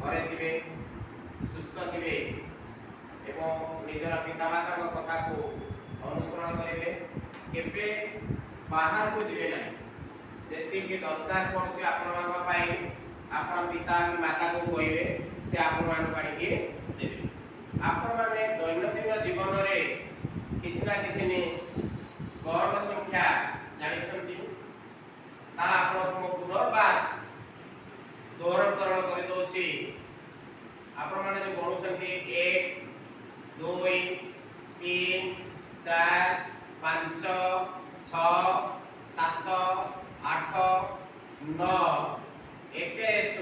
घरे थे सुस्थ थे एवं निजर पितामाता कथा को अनुसरण करेंगे केबे बाहर को जीवे ना जी दरकार पड़े आपण पिता कि माता को कहे से आपण मान देवे आपण मैंने दैनंदिन जीवन में किसी ना किसी गौर संख्या जानी पुनर्बार दोहरणकरण कर दौची आपण माने जो गणुछंती 1 2 3 4 5 6 7 8 9 21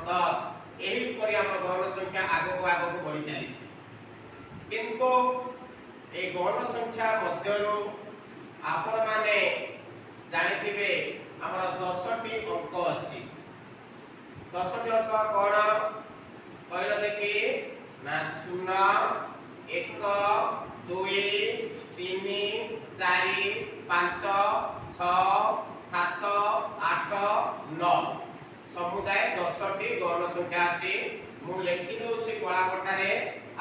10 एही परि हम गौण संख्या आगो को बढ़ी चली किंतु ए गौण संख्या मध्यरु आपण माने जानिथिबे हमर 10टी अंक अछि 10टी अंक कोन कहला देखि ना 0 1 2 3 4 5 6 7 8 9 समुदाय 10टी गौण संख्या अछि मु लिखि दोछि कला पटारे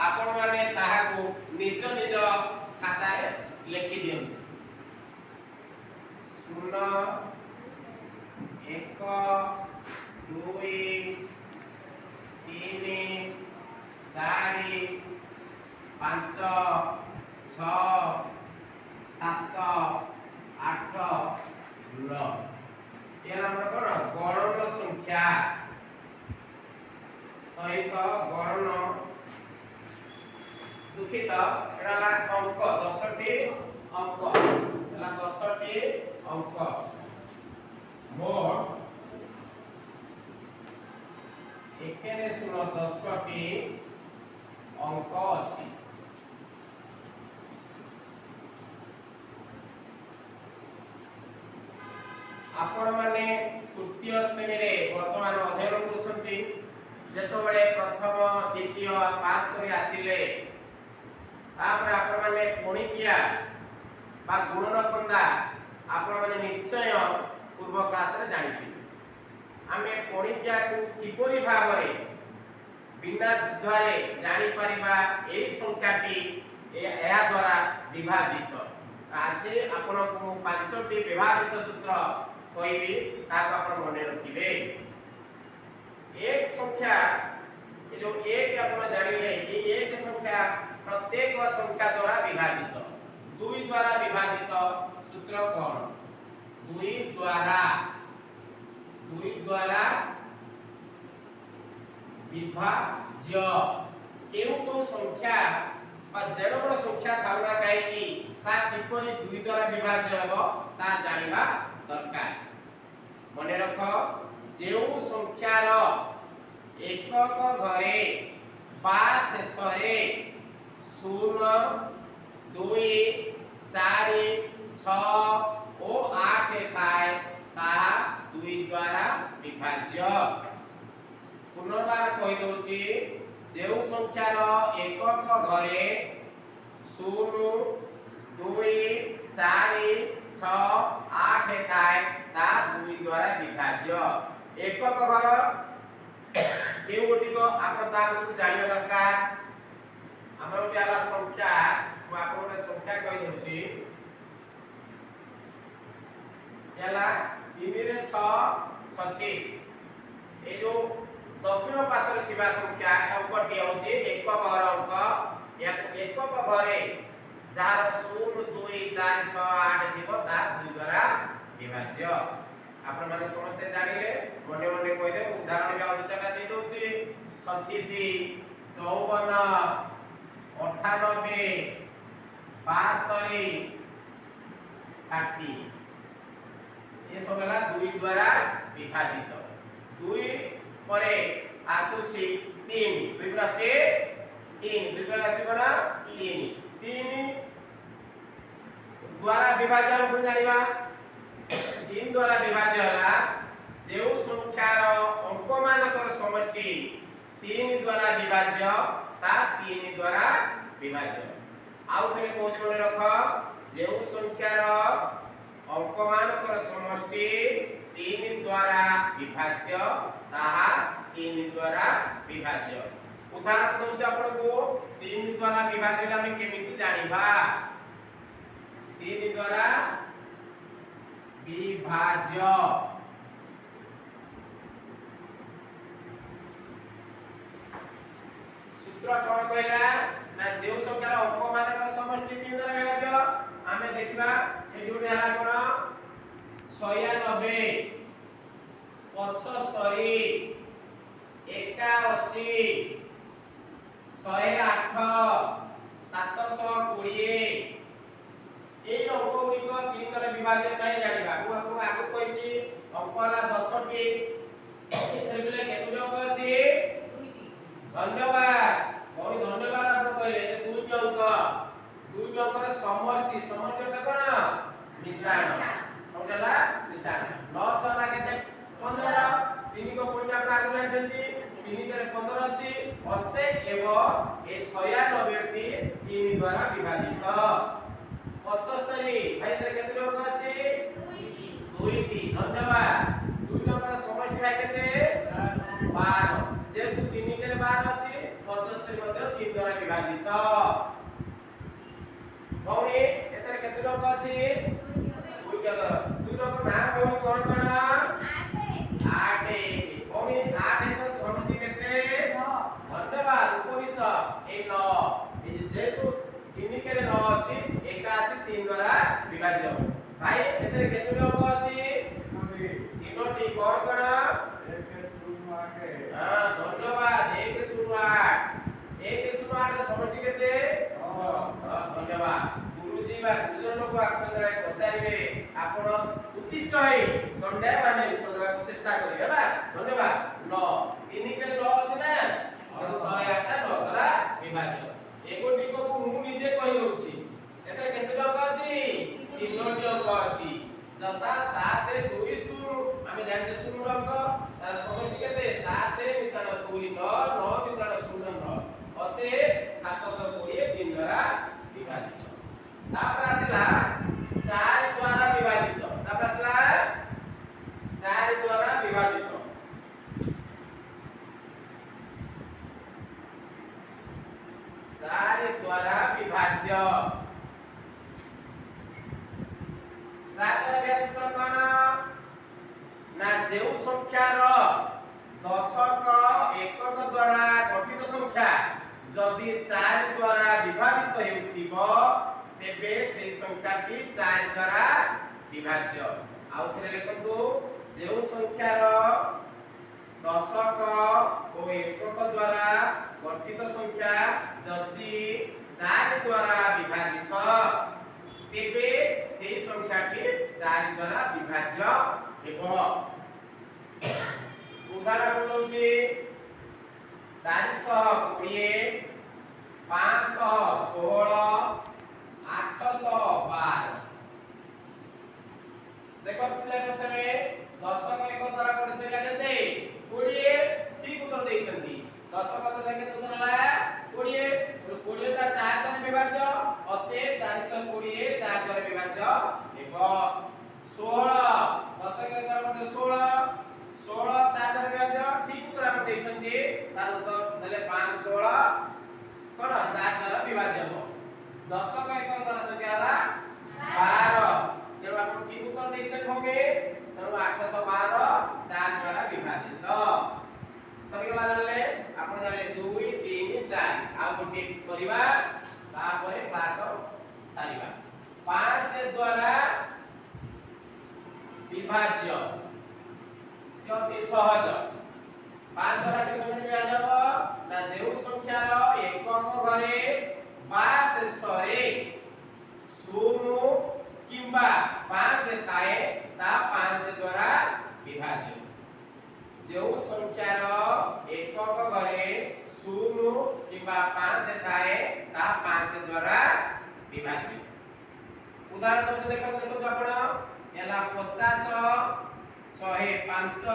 आपण माने ताहाको निज निज खाता रे लिखि दियौ 0 1 2 3 4 5 6 7 8 9 ये हमर कोन गणन संख्या सहित गणन दुखित एला अंक 10टी अंक एला 10टी अंक मोट 10टी अंक अछि आपण माने तृतीय श्रेणी रे वर्तमान अध्ययन करूछंती जेतबेले प्रथम द्वितीय पास करी आसिले तापर आपण माने पणिकिया बा गुणनखंडा आपण माने निश्चय पूर्व क्लास रे जानिथि आमे पणिकिया को किपरि भाबरे बिना द्वारे जानि परिबा एई संख्याटी एहा द्वारा विभाजित आज आपण को 5टी विभाजित सूत्र कहबी ताको आपण मने रखिबे एक संख्या ये जो एक आपण जानिले ये एक संख्या प्रत्येक संख्या द्वारा विभाजित 2 द्वारा विभाजित सूत्र कोन 2 द्वारा विभाज्य केउ संख्या बा जेडो बड़ संख्या थाउना काई कि ता किपरि 2 द्वारा विभाज्य हबो ता जानिबा दरकार मने रख जेउ संख्यार एकक घरे बा शेषरे 0 2 4 6 ओ 8 थाए ताहा 2 द्वारा विभाज्य पुनर्बार कहि दोछि जेउ संख्यार एकक घरे 0 2 4 6 8 थाए ता 2 द्वारा विभाज्य एकक घर केउ गोटी को आपण ताको जानिबा दरकार हमर गोटी आला संख्या मु आपण गोटे संख्या कहि दोछि याला 3 रे 6 36 ए जो दक्षिण पार्श्व थिबा संख्या अंकटी होछि एकक घर अंक या एकक घरे जार 0 2 4 6 8 थिबो ता 2 द्वारा विभाज्य आपण माने समस्त जानिले मने मने कहि दे उदाहरण बे आलोचना दे दोछि 36 54 98 72 60 ये सबला 2 द्वारा विभाजित 2 परे आसुछि 3 2 प्लस 3 2 प्लस कोना 3 द्वारा विभाज्य हम जानिबा 3 द्वारा विभाज्य हला जेउ संख्यार अंक मानकर समष्टि 3 द्वारा विभाज्य ता 3 द्वारा विभाज्य आउ थरे कोज मने रख जेउ संख्यार अंक मानकर समष्टि 3 द्वारा विभाज्य ताहा 3 द्वारा विभाज्य। उदाहरण दउछ आपण को 3 द्वारा विभाज्य हम केमिति जानिबा। 3 द्वारा विभाज्य सूत्र कोन कहला ना जेउ संख्यार अंक मानर समष्टि 3 द्वारा विभाज्य आमे देखिबा ए जोडी हला कोन 96 75 81 108 720 এই অঙ্ক গুলিক 3 দ্বারা বিভাজ্য নাই জানিবা মু आपको आगु কইছি অঙ্ক হলা 10 টি এগুলা কেতুটি অঙ্ক আছে 2টি ধন্যবাদ বহুত ধন্যবাদ আপনি কইলে যে 2টি অঙ্ক 2টি অঙ্কের সমষ্টিটা কোন মিশ্রণ কোনটা মিশ্রণ 9 ছলা কেতে 15 3 को पुणी आप आगु जानछंती 3 के 15 अछि अतएव ए 96 टी 3 द्वारा विभाजित 75 भाई तर केते अंक अछि 2टी धन्यवाद 2 अंकर समष्टि भाई केते 12 जेतु 3 के 12 अछि 75 मध्ये 3 द्वारा विभाजित भौणी एतर केते अंक अछि 2 अंक नाम भौणी कोन कोन 8 भौणी 8 को समष्टि केते 9 धन्यवाद उपविश ए 9 जेतु 3 के 9 अछि 81 3 द्वारा विभाज्य भाई एतर केते अंक अछि 3टी कोन कोन 108 हां धन्यवाद 108 108 ର ସମଷ୍ଟି କେତେ ଧନ୍ୟବାଦ गुरुजी बा गुरुजन लोक आपन द्वारा पचारिबे आपण उत्तिष्ठ होई दंडा माने उत्तर देबा चेष्टा करिबे बा धन्यवाद 9 3 के 9 अछि ना और 108 टा 9 द्वारा विभाज्य एगो टिको को मु निजे कहि दउछि एतर केते अंक अछि 3टी अंक अछि जता 7 2 0 आमे जानते 0 अंक तार समष्टि केते 7 मिश्रण 2 9 9 मिश्रण 0 9 अते 720 3 द्वारा विभाजित तापर आसिला 4 द्वारा विभाजित तापर आसिला 4 द्वारा विभाजित 4 द्वारा विभाज्य 4 द्वारा सूत्र कोन ना जेउ संख्यार दशक एकक द्वारा गठित संख्या जदि 4 द्वारा विभाजित हेउथिबो तेबे से संख्याटी 4 द्वारा विभाज्य आउ थरे लिखंतु जेउ संख्यार दशक ओ एकक द्वारा गठित संख्या जदि 4 द्वारा विभाजित तेबे से संख्याटी 4 द्वारा विभाज्य हेबो उदाहरण दउछि 420 516 812 देखो पिला प्रथमे दशक एक द्वारा गठित संख्या केते 20 ठीक उत्तर देइछंती दशक द्वारा केते उत्तर हला 20 20 टा 4 द्वारा विभाज्य अते 420 4 द्वारा विभाज्य हेबो 16 दशक एक द्वारा गठित 16 4 द्वारा विभाज्य ठीक उत्तर आपण देइछंती तार उत्तर देले 5 16 कोन 4 द्वारा विभाज्य हो दशक एक द्वारा संख्या हला 12 जेणु आपण ठीक उत्तर देइछन होगे तेणु 812 4 द्वारा विभाजित सरीगला जानले आपण जानले 2 3 4 आ गोटे करिबा तापरे क्लास सारिबा 5 द्वारा विभाज्य अति सहज 5 द्वारा के समझ में आ जाबो ना जेउ संख्यार एकक घरे बा शेषरे 0 किंबा 5 थाए ता 5 द्वारा विभाज्य जेउ संख्यार एकक घरे 0 किंबा 5 थाए ता 5 द्वारा विभाज्य उदाहरण तो देखो आपण एला 50 105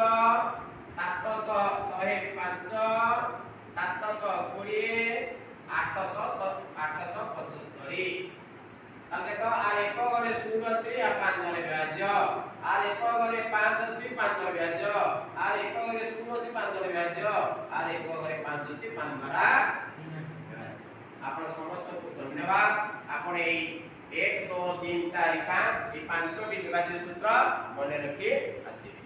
700 105 720 875 अब देखो आर एक गरे 0 अछि आ 5 गरे ब्याज आर एक गरे 5 अछि 5 गरे ब्याज आर एक गरे 0 अछि 5 गरे ब्याज आर एक गरे 5 अछि 5 गरा ब्याज। आपण समस्त को धन्यवाद। आपण ए 1 2 3 4 5 ए 5टी विभाज्य सूत्र मने रखी आसीबे।